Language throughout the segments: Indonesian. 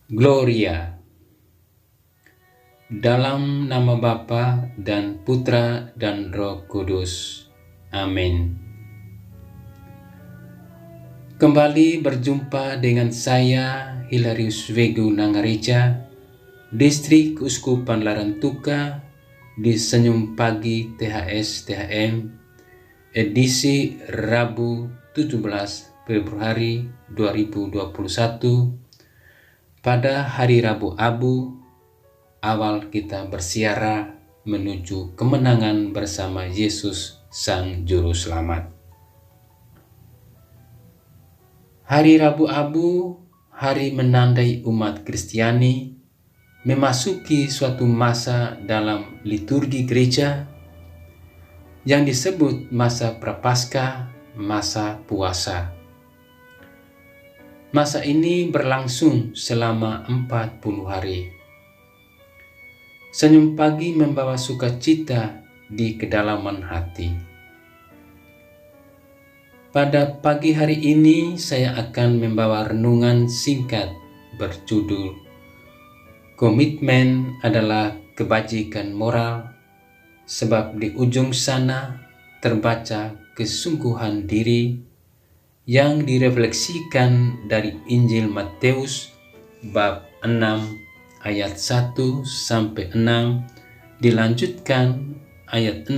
Gloria. Dalam nama Bapa dan Putra dan Roh Kudus. Amin. Kembali berjumpa dengan saya, Hilarius Wegu Nangareja, Distrik Keuskupan Larantuka, di Senyum Pagi THS THM, edisi Rabu 17 Februari 2021. Pada hari Rabu Abu, awal kita bersiara menuju kemenangan bersama Yesus Sang Juru Selamat. Hari Rabu Abu, hari menandai umat Kristiani memasuki suatu masa dalam liturgi gereja yang disebut masa Prapaskah, masa puasa. Masa ini berlangsung selama 40 hari. Senyum Pagi membawa sukacita di kedalaman hati. Pada pagi hari ini saya akan membawa renungan singkat berjudul Komitmen adalah kebajikan moral, sebab di ujung sana terbaca kesungguhan diri yang direfleksikan dari Injil Matius bab 6 ayat 1 sampai 6, dilanjutkan ayat 16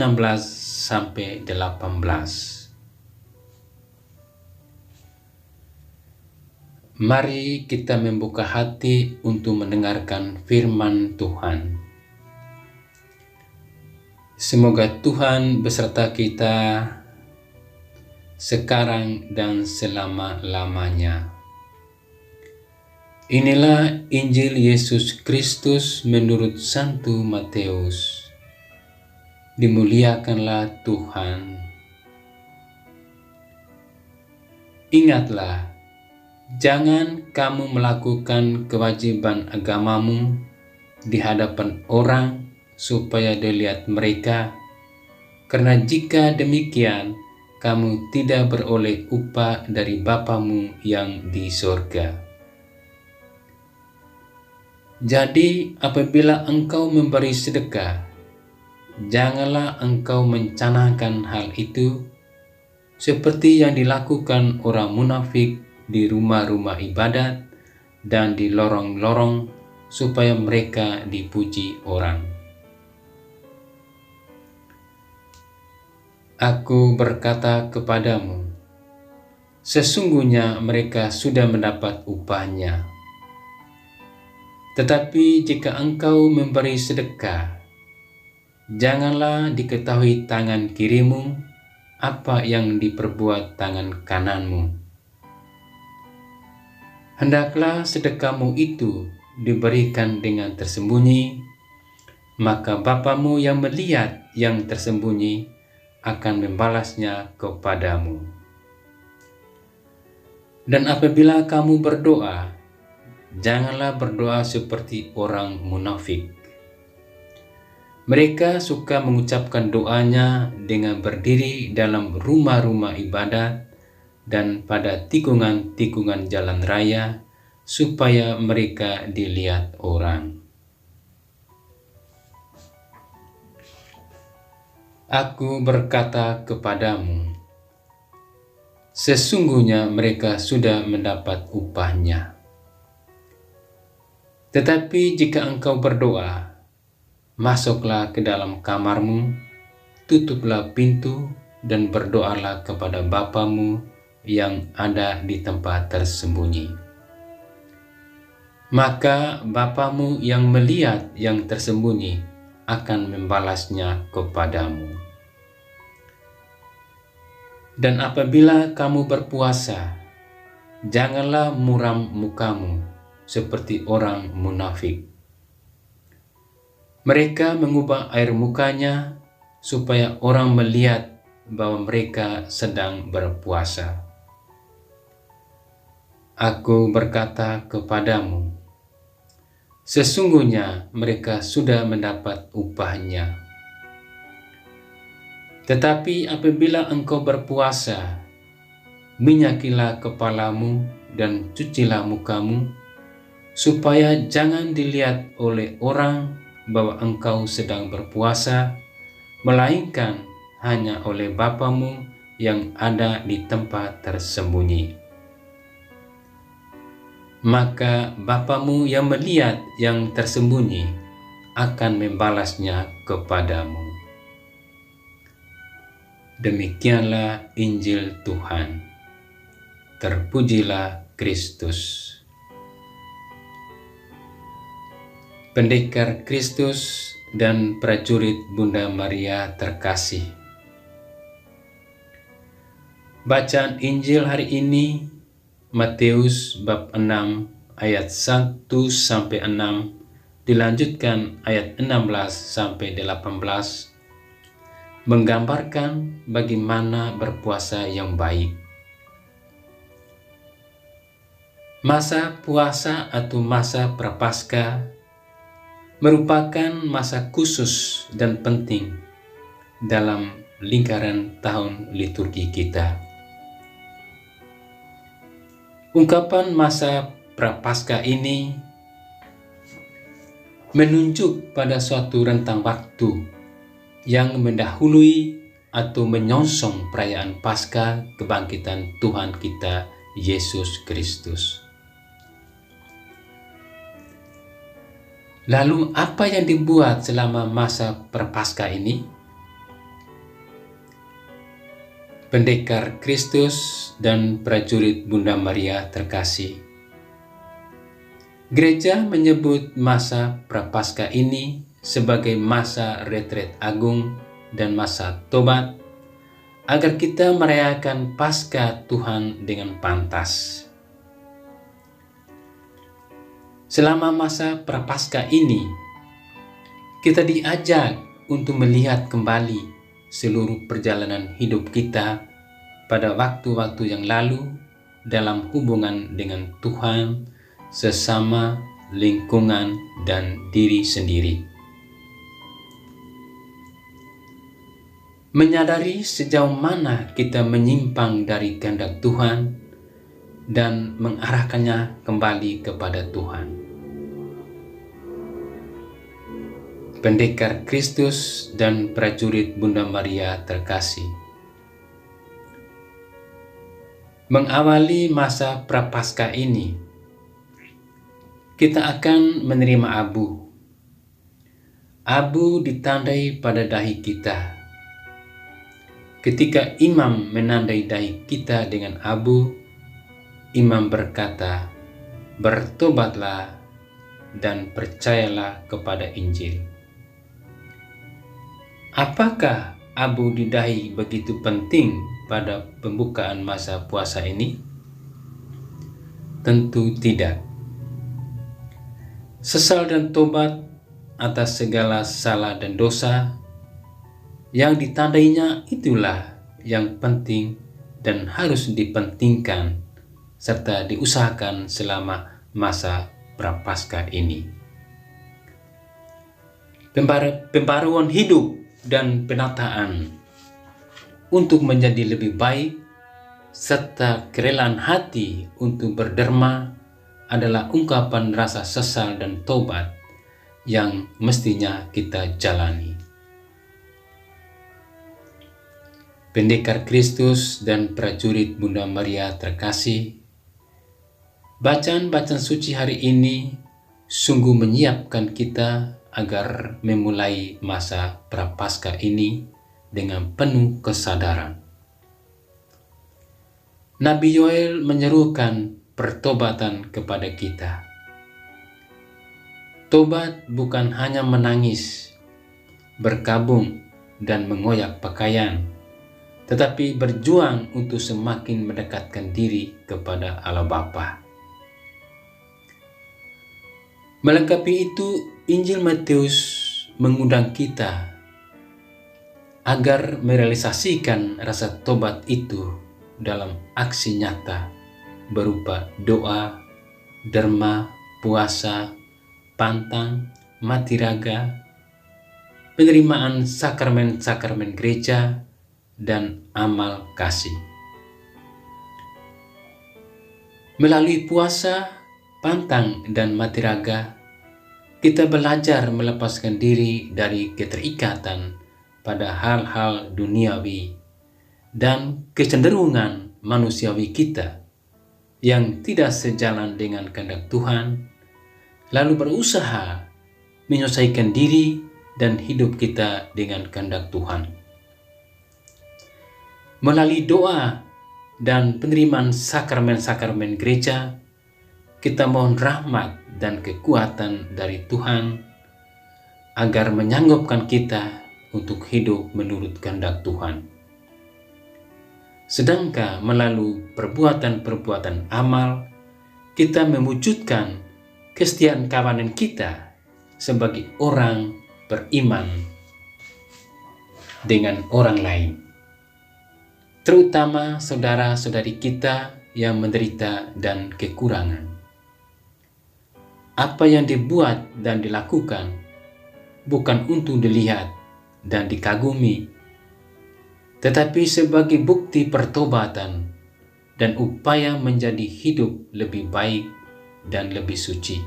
sampai 18. Mari kita membuka hati untuk mendengarkan firman Tuhan. Semoga Tuhan beserta kita sekarang dan selama-lamanya. Inilah Injil Yesus Kristus menurut Santo Matius. Dimuliakanlah Tuhan. Ingatlah, jangan kamu melakukan kewajiban agamamu di hadapan orang supaya dilihat mereka, karena jika demikian, kamu tidak beroleh upah dari Bapamu yang di sorga. Jadi apabila engkau memberi sedekah, janganlah engkau mencanangkan hal itu seperti yang dilakukan orang munafik di rumah-rumah ibadat dan di lorong-lorong supaya mereka dipuji orang. Aku berkata kepadamu, sesungguhnya mereka sudah mendapat upahnya. Tetapi jika engkau memberi sedekah, janganlah diketahui tangan kirimu apa yang diperbuat tangan kananmu. Hendaklah sedekahmu itu diberikan dengan tersembunyi, maka Bapamu yang melihat yang tersembunyi akan membalasnya kepadamu. Dan apabila kamu berdoa, janganlah berdoa seperti orang munafik. Mereka suka mengucapkan doanya dengan berdiri dalam rumah-rumah ibadat dan pada tikungan-tikungan jalan raya, supaya mereka dilihat orang. Aku berkata kepadamu, sesungguhnya mereka sudah mendapat upahnya. Tetapi jika engkau berdoa, masuklah ke dalam kamarmu, tutuplah pintu, dan berdoalah kepada Bapamu yang ada di tempat tersembunyi. Maka Bapamu yang melihat yang tersembunyi akan membalasnya kepadamu. Dan apabila kamu berpuasa, janganlah muram mukamu seperti orang munafik. Mereka mengubah air mukanya supaya orang melihat bahwa mereka sedang berpuasa. Aku berkata kepadamu, sesungguhnya mereka sudah mendapat upahnya. Tetapi apabila engkau berpuasa, minyakilah kepalamu dan cucilah mukamu, supaya jangan dilihat oleh orang bahwa engkau sedang berpuasa, melainkan hanya oleh Bapamu yang ada di tempat tersembunyi. Maka Bapamu yang melihat yang tersembunyi akan membalasnya kepadamu. Demikianlah Injil Tuhan. Terpujilah Kristus. Pendekar Kristus dan prajurit Bunda Maria terkasih. Bacaan Injil hari ini Matius bab 6 ayat 1 sampai 6, dilanjutkan ayat 16 sampai 18, menggambarkan bagaimana berpuasa yang baik. Masa puasa atau masa Prapaskah merupakan masa khusus dan penting dalam lingkaran tahun liturgi kita. Ungkapan masa Prapaskah ini menunjuk pada suatu rentang waktu yang mendahului atau menyongsong perayaan Paskah kebangkitan Tuhan kita Yesus Kristus. Lalu apa yang dibuat selama masa Prapaskah ini? Pendekar Kristus dan prajurit Bunda Maria terkasih. Gereja menyebut masa Prapaskah ini sebagai masa retret agung dan masa tobat, agar kita merayakan Paskah Tuhan dengan pantas. Selama masa Prapaskah ini, kita diajak untuk melihat kembali seluruh perjalanan hidup kita pada waktu-waktu yang lalu dalam hubungan dengan Tuhan, sesama, lingkungan, dan diri sendiri. Menyadari sejauh mana kita menyimpang dari kehendak Tuhan dan mengarahkannya kembali kepada Tuhan. Pendekar Kristus dan prajurit Bunda Maria terkasih. Mengawali masa Prapaskah ini, kita akan menerima abu. Abu ditandai pada dahi kita. Ketika imam menandai dahi kita dengan abu, imam berkata, "Bertobatlah dan percayalah kepada Injil." Apakah abu di dahi begitu penting pada pembukaan masa puasa ini? Tentu tidak. Sesal dan tobat atas segala salah dan dosa yang ditandainya itulah yang penting dan harus dipentingkan serta diusahakan selama masa Prapaskah ini. Pembaruan hidup dan penataan untuk menjadi lebih baik serta kerelaan hati untuk berderma adalah ungkapan rasa sesal dan tobat yang mestinya kita jalani. Pendekar Kristus dan prajurit Bunda Maria terkasih, bacaan-bacaan suci hari ini sungguh menyiapkan kita agar memulai masa Prapaskah ini dengan penuh kesadaran. Nabi Yoel menyerukan pertobatan kepada kita. Tobat bukan hanya menangis, berkabung, dan mengoyak pakaian, tetapi berjuang untuk semakin mendekatkan diri kepada Allah Bapa. Melengkapi itu, Injil Matius mengundang kita agar merealisasikan rasa tobat itu dalam aksi nyata berupa doa, derma, puasa, pantang, mati raga, penerimaan sakramen-sakramen gereja, dan amal kasih. Melalui puasa, pantang dan mati raga, kita belajar melepaskan diri dari keterikatan pada hal-hal duniawi dan kecenderungan manusiawi kita yang tidak sejalan dengan kehendak Tuhan, lalu berusaha menyelesaikan diri dan hidup kita dengan kehendak Tuhan. Melalui doa dan penerimaan sakramen-sakramen gereja, kita mohon rahmat dan kekuatan dari Tuhan agar menyanggupkan kita untuk hidup menurut kehendak Tuhan. Sedangkan melalui perbuatan-perbuatan amal, kita mewujudkan kesetiaan kawanan kita sebagai orang beriman dengan orang lain, terutama saudara-saudari kita yang menderita dan kekurangan. Apa yang dibuat dan dilakukan bukan untuk dilihat dan dikagumi, tetapi sebagai bukti pertobatan dan upaya menjadi hidup lebih baik dan lebih suci.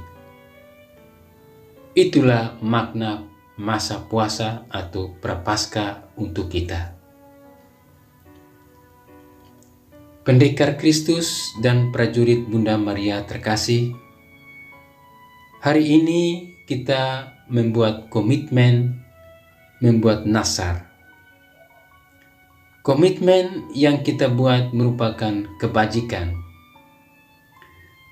Itulah makna masa puasa atau prapaskah untuk kita. Pendekar Kristus dan prajurit Bunda Maria terkasih, hari ini kita membuat komitmen, membuat nasar. Komitmen yang kita buat merupakan kebajikan.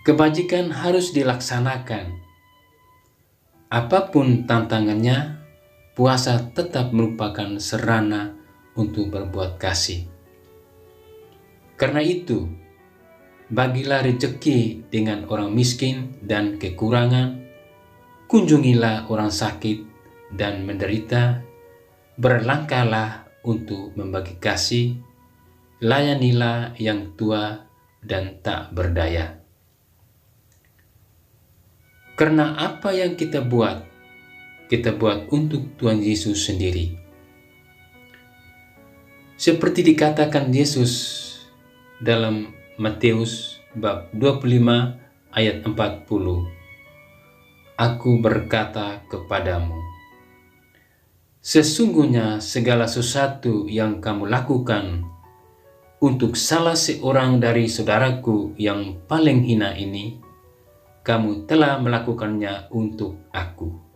Kebajikan harus dilaksanakan. Apapun tantangannya, puasa tetap merupakan sarana untuk berbuat kasih. Karena itu, bagilah rezeki dengan orang miskin dan kekurangan, kunjungilah orang sakit dan menderita, berlangkahlah untuk membagi kasih, layanilah yang tua dan tak berdaya. Karena apa yang kita buat untuk Tuhan Yesus sendiri. Seperti dikatakan Yesus dalam Matius bab 25 ayat 40, Aku berkata kepadamu, sesungguhnya segala sesuatu yang kamu lakukan untuk salah seorang dari saudaraku yang paling hina ini, kamu telah melakukannya untuk aku.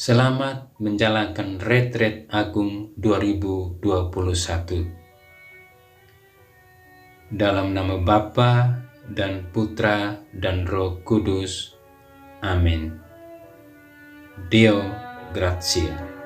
Selamat menjalankan Retret Agung 2021. Dalam nama Bapa dan Putra dan Roh Kudus. Amin. Deo Gratia.